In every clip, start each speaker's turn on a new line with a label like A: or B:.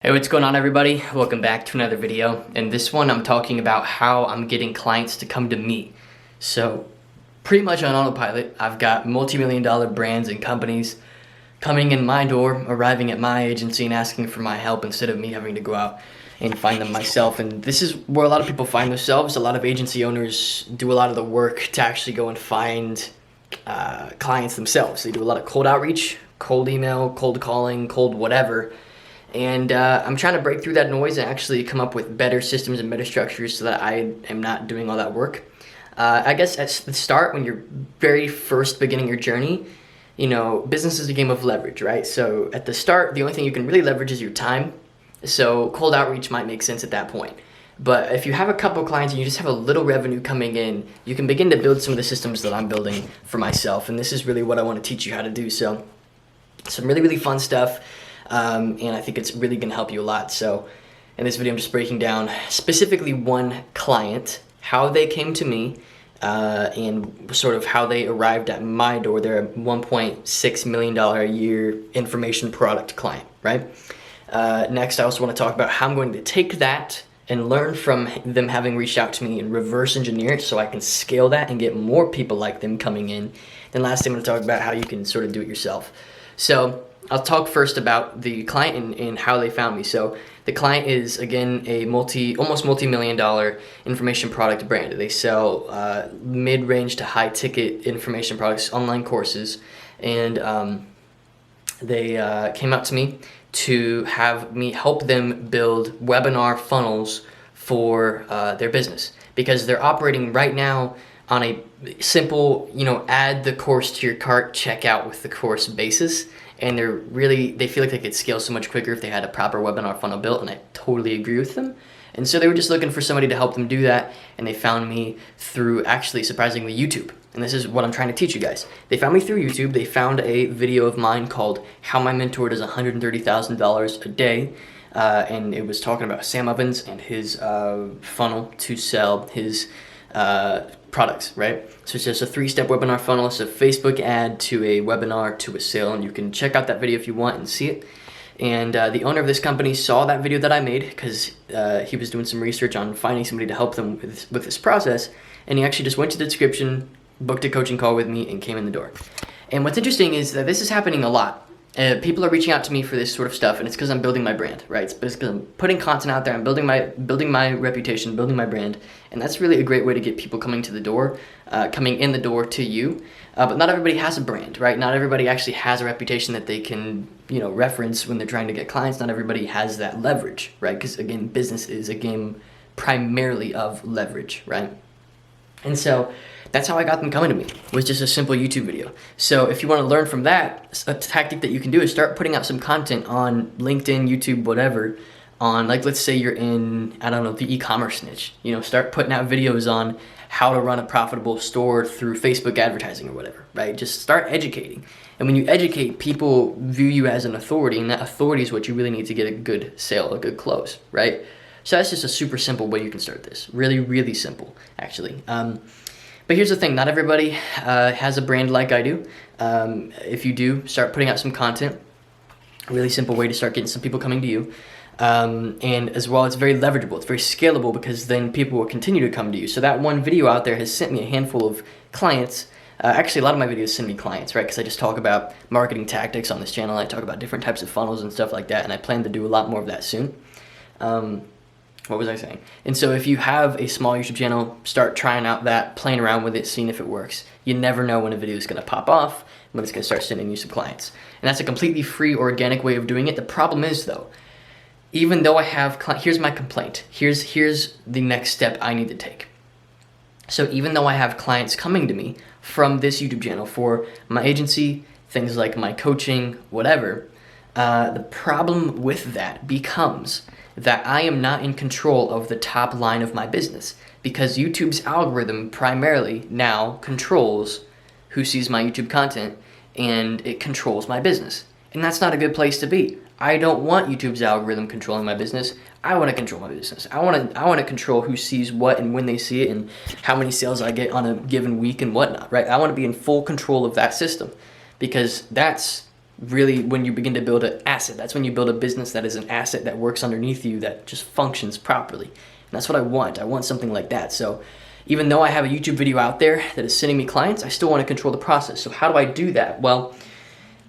A: Hey, what's going on everybody? Welcome back to another video. In this one, I'm talking about how I'm getting clients to come to me. So pretty much on autopilot, I've got multi-million-dollar brands and companies coming in my door, arriving at my agency and asking for my help instead of me having to go out and find them myself. And this is where a lot of people find themselves. A lot of agency owners do a lot of the work to actually go and find clients themselves. They do a lot of cold outreach, cold email, cold calling, cold whatever. And I'm trying to break through that noise and actually come up with better systems and better structures so that I am not doing all that work. I guess at the start, when you're very first beginning your journey, you know, business is a game of leverage, right? So at the start, the only thing you can really leverage is your time. So cold outreach might make sense at that point. But if you have a couple clients and you just have a little revenue coming in, you can begin to build some of the systems that I'm building for myself. And this is really what I want to teach you how to do. So some really, really fun stuff. And I think it's really going to help you a lot. So in this video, I'm just breaking down specifically one client, how they came to me, and sort of how they arrived at my door. They're a $1.6 million a year information product client, right? Next, I also want to talk about how I'm going to take that and learn from them having reached out to me and reverse engineer it so I can scale that and get more people like them coming in. Then lastly, I'm going to talk about how you can sort of do it yourself. So I'll talk first about the client and how they found me. So the client is, again, a almost multi-million-dollar information product brand. They sell mid-range to high-ticket information products, online courses, and they came up to me to have me help them build webinar funnels for their business, because they're operating right now on a simple, add the course to your cart, check out with the course basis. And they feel like they could scale so much quicker if they had a proper webinar funnel built, and I totally agree with them. And so they were just looking for somebody to help them do that, and they found me through, actually, surprisingly, YouTube. And this is what I'm trying to teach you guys. They found me through YouTube. They found a video of mine called How My Mentor Does $130,000 a Day, and it was talking about Sam Ovens and his funnel to sell his products, right? So it's just a 3-step webinar funnel. It's a Facebook ad to a webinar to a sale, and you can check out that video if you want and see it. And the owner of this company saw that video that I made because he was doing some research on finding somebody to help them with this process, and he actually just went to the description, booked a coaching call with me, and came in the door. And what's interesting is that this is happening a lot. People are reaching out to me for this sort of stuff, and it's because I'm building my brand, right? It's because I'm putting content out there, I'm building my reputation, building my brand, and that's really a great way to get people coming in the door to you. But not everybody has a brand, right? Not everybody actually has a reputation that they can, reference when they're trying to get clients. Not everybody has that leverage, right? Because again, business is a game primarily of leverage, right? And so that's how I got them coming to me, was just a simple YouTube video. So if you want to learn from that, a tactic that you can do is start putting out some content on LinkedIn, YouTube, whatever, on, like, let's say you're in, I don't know, the e-commerce niche. Start putting out videos on how to run a profitable store through Facebook advertising or whatever, right? Just start educating. And when you educate, people view you as an authority, and that authority is what you really need to get a good sale, a good close, right? So that's just a super simple way you can start this. Really, really simple, actually. But here's the thing, not everybody has a brand like I do. If you do, start putting out some content. A really simple way to start getting some people coming to you. And as well, it's very leverageable, it's very scalable, because then people will continue to come to you. So that one video out there has sent me a handful of clients. Actually, a lot of my videos send me clients, right? Because I just talk about marketing tactics on this channel. I talk about different types of funnels and stuff like that, and I plan to do a lot more of that soon. What was I saying? And so if you have a small YouTube channel, start trying out that, playing around with it, seeing if it works. You never know when a video is going to pop off, when it's going to start sending you some clients. And that's a completely free, organic way of doing it. The problem is, though, even though I have here's my complaint. Here's the next step I need to take. So even though I have clients coming to me from this YouTube channel for my agency, things like my coaching, whatever, the problem with that becomes that I am not in control of the top line of my business, because YouTube's algorithm primarily now controls who sees my YouTube content, and it controls my business. And that's not a good place to be. I don't want YouTube's algorithm controlling my business. I want to control my business. I want to control who sees what and when they see it, and how many sales I get on a given week and whatnot, right? I want to be in full control of that system, because that's really when you begin to build an asset. That's when you build a business that is an asset that works underneath you, that just functions properly. And that's what I want. I want something like that. So even though I have a YouTube video out there that is sending me clients, I still want to control the process. So how do I do that? Well,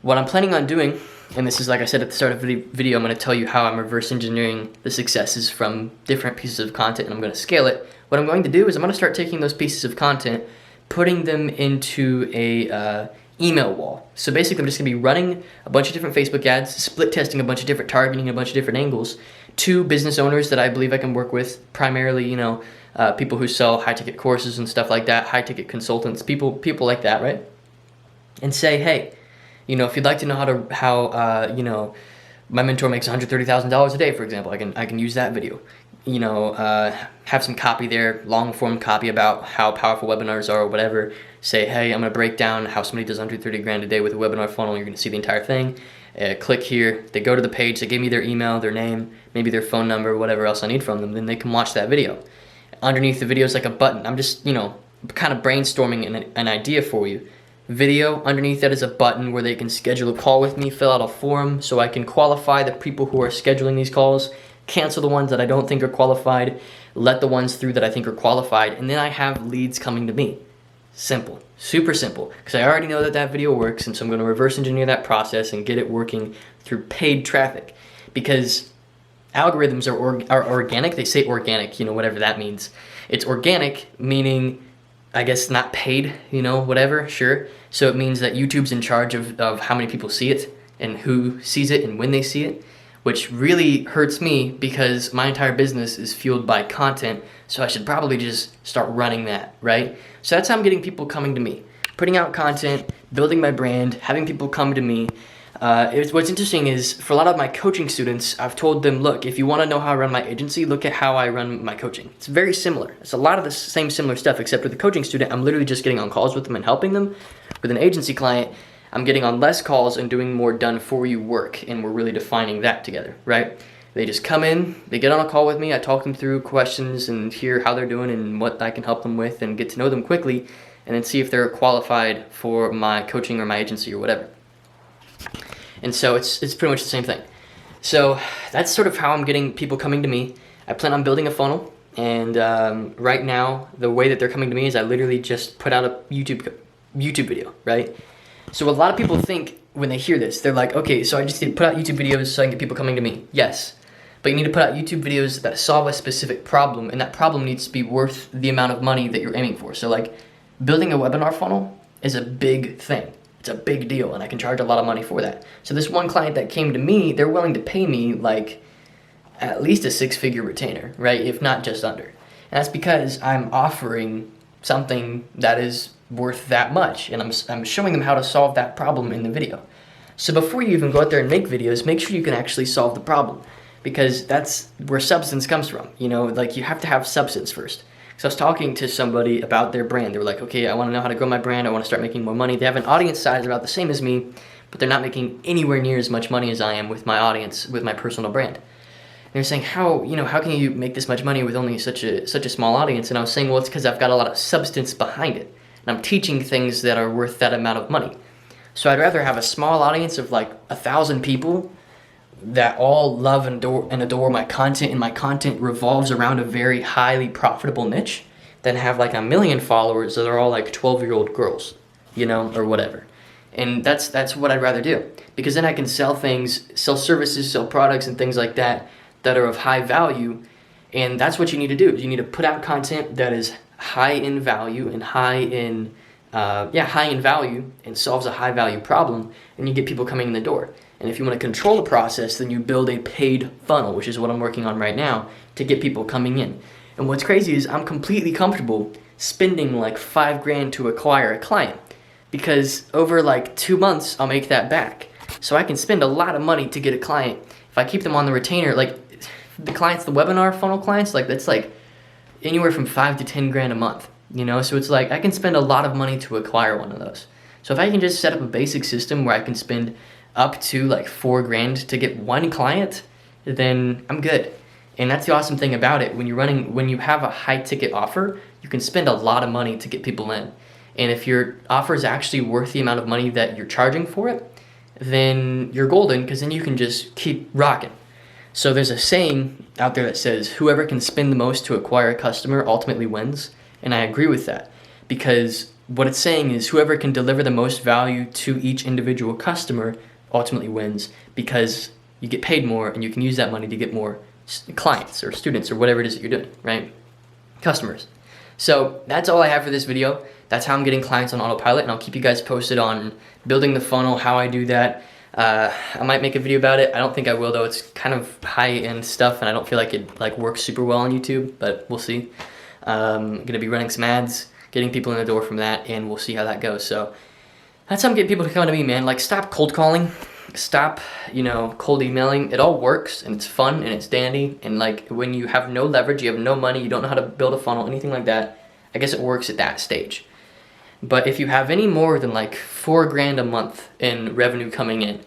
A: what I'm planning on doing, and this is like I said at the start of the video, I'm going to tell you how I'm reverse engineering the successes from different pieces of content, and I'm going to scale it. What I'm going to do is I'm going to start taking those pieces of content, putting them into a email wall. So basically I'm just gonna be running a bunch of different Facebook ads, split testing a bunch of different targeting, a bunch of different angles to business owners that I believe I can work with, primarily, people who sell high ticket courses and stuff like that, high ticket consultants, people like that, right? And say, hey, if you'd like to know how my mentor makes $130,000 a day, for example, I can use that video. Have some copy there, long form copy about how powerful webinars are or whatever. Say, hey, I'm going to break down how somebody does 130 grand a day with a webinar funnel. You're going to see the entire thing. Click here. They go to the page. They give me their email, their name, maybe their phone number, whatever else I need from them. Then they can watch that video. Underneath the video is like a button. I'm just, kind of brainstorming an idea for you. Video, underneath that is a button where they can schedule a call with me, fill out a form so I can qualify the people who are scheduling these calls, cancel the ones that I don't think are qualified, let the ones through that I think are qualified, and then I have leads coming to me. Simple, super simple, because I already know that video works, and so I'm going to reverse engineer that process and get it working through paid traffic, because algorithms are organic. They say organic, whatever that means. It's organic, meaning, I guess, not paid, whatever, sure. So it means that YouTube's in charge of how many people see it and who sees it and when they see it, which really hurts me because my entire business is fueled by content, so I should probably just start running that, right? So that's how I'm getting people coming to me. Putting out content, building my brand, having people come to me. What's interesting is for a lot of my coaching students, I've told them, look, if you want to know how I run my agency, look at how I run my coaching. It's very similar. It's a lot of the same similar stuff, except with the coaching student, I'm literally just getting on calls with them and helping them. With an agency client, I'm getting on less calls and doing more done-for-you work, and we're really defining that together, right? They just come in, they get on a call with me, I talk them through questions and hear how they're doing and what I can help them with and get to know them quickly, and then see if they're qualified for my coaching or my agency or whatever. And so it's pretty much the same thing. So that's sort of how I'm getting people coming to me. I plan on building a funnel, and right now the way that they're coming to me is I literally just put out a YouTube video, right? So a lot of people think when they hear this, they're like, okay, so I just need to put out YouTube videos so I can get people coming to me. Yes, but you need to put out YouTube videos that solve a specific problem, and that problem needs to be worth the amount of money that you're aiming for. So like building a webinar funnel is a big thing. It's a big deal, and I can charge a lot of money for that. So this one client that came to me, they're willing to pay me like at least a 6-figure retainer, right? If not just under. And that's because I'm offering something that is worth that much, and I'm showing them how to solve that problem in the video. So before you even go out there and make videos, make sure you can actually solve the problem, because that's where substance comes from. Like you have to have substance first. So I was talking to somebody about their brand. They were like, okay, I want to know how to grow my brand. I want to start making more money. They have an audience size about the same as me, but they're not making anywhere near as much money as I am with my audience, with my personal brand. And they're saying, how can you make this much money with only such a small audience? And I was saying, well, it's because I've got a lot of substance behind it. And I'm teaching things that are worth that amount of money. So I'd rather have a small audience of like 1,000 people that all love and adore my content, and my content revolves around a very highly profitable niche, than have like 1 million followers that are all like 12-year-old girls, or whatever. And that's what I'd rather do, because then I can sell services, sell products and things like that are of high value. And that's what you need to do. You need to put out content that is high in value and high in value and solves a high value problem, and you get people coming in the door. And if you want to control the process, then you build a paid funnel, which is what I'm working on right now, to get people coming in. And what's crazy is I'm completely comfortable spending like $5,000 to acquire a client, because over like 2 months I'll make that back. So I can spend a lot of money to get a client. If I keep them on the retainer, like the webinar funnel clients, like that's like anywhere from $5,000 to $10,000 a month, So it's like I can spend a lot of money to acquire one of those. So if I can just set up a basic system where I can spend up to like $4,000 to get one client, then I'm good. And that's the awesome thing about it. When you have a high ticket offer, you can spend a lot of money to get people in. And if your offer is actually worth the amount of money that you're charging for it, then you're golden, because then you can just keep rocking. So there's a saying out there that says, whoever can spend the most to acquire a customer ultimately wins. And I agree with that, because what it's saying is whoever can deliver the most value to each individual customer ultimately wins, because you get paid more and you can use that money to get more clients or students or whatever it is that you're doing, right? Customers. So that's all I have for this video. That's how I'm getting clients on Autopilot, and I'll keep you guys posted on building the funnel, how I do that. I might make a video about it. I don't think I will, though. It's kind of high-end stuff, and I don't feel like it works super well on YouTube, but we'll see. I'm gonna be running some ads, getting people in the door from that, and we'll see how that goes. So that's how I'm getting people to come to me, man. Like, stop cold calling, stop, cold emailing. It all works, and it's fun, and it's dandy. And like, when you have no leverage, you have no money, you don't know how to build a funnel, anything like that, I guess it works at that stage. But if you have any more than like $4 grand a month in revenue coming in,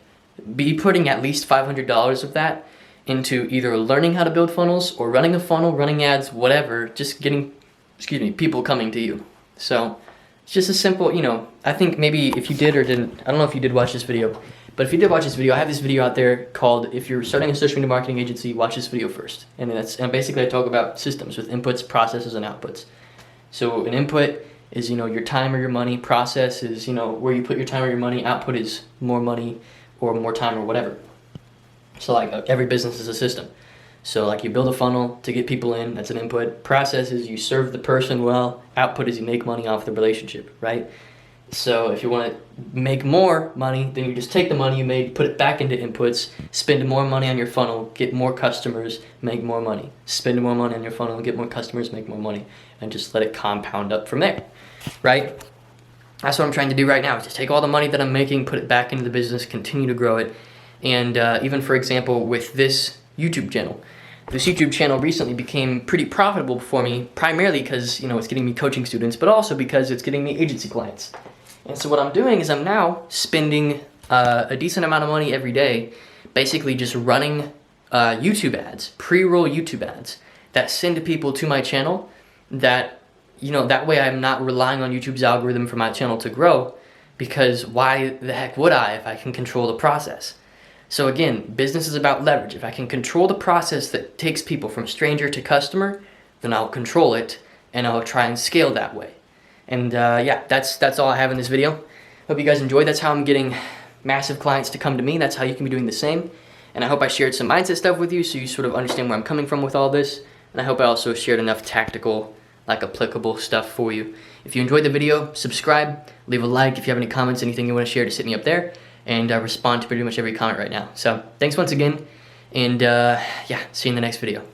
A: be putting at least $500 of that into either learning how to build funnels or running a funnel, running ads, whatever, just getting, people coming to you. So it's just a simple, I think maybe if you did or didn't, I don't know if you did watch this video, but if you did watch this video, I have this video out there called, if you're starting a social media marketing agency, watch this video first. And basically I talk about systems with inputs, processes, and outputs. So an input is, your time or your money. Process is, where you put your time or your money. Output is more money or more time or whatever. So like every business is a system. So like you build a funnel to get people in, that's an input. Process is you serve the person well. Output is you make money off the relationship, right? So if you want to make more money, then you just take the money you made, put it back into inputs, spend more money on your funnel, get more customers, make more money. Spend more money on your funnel, get more customers, make more money, and just let it compound up from there, right? That's what I'm trying to do right now, is just take all the money that I'm making, put it back into the business, continue to grow it. And even, for example, with this YouTube channel. This YouTube channel recently became pretty profitable for me, primarily because, it's getting me coaching students, but also because it's getting me agency clients. And so what I'm doing is I'm now spending a decent amount of money every day, basically just running YouTube ads, pre-roll YouTube ads that send people to my channel that, that way I'm not relying on YouTube's algorithm for my channel to grow, because why the heck would I if I can control the process? So again, business is about leverage. If I can control the process that takes people from stranger to customer, then I'll control it and I'll try and scale that way. And yeah, that's all I have in this video. Hope you guys enjoyed. That's how I'm getting massive clients to come to me. That's how you can be doing the same. And I hope I shared some mindset stuff with you so you sort of understand where I'm coming from with all this. And I hope I also shared enough tactical, applicable stuff for you. If you enjoyed the video, subscribe, leave a like. If you have any comments, anything you want to share, just hit me up there. And respond to pretty much every comment right now. So thanks once again. And yeah, see you in the next video.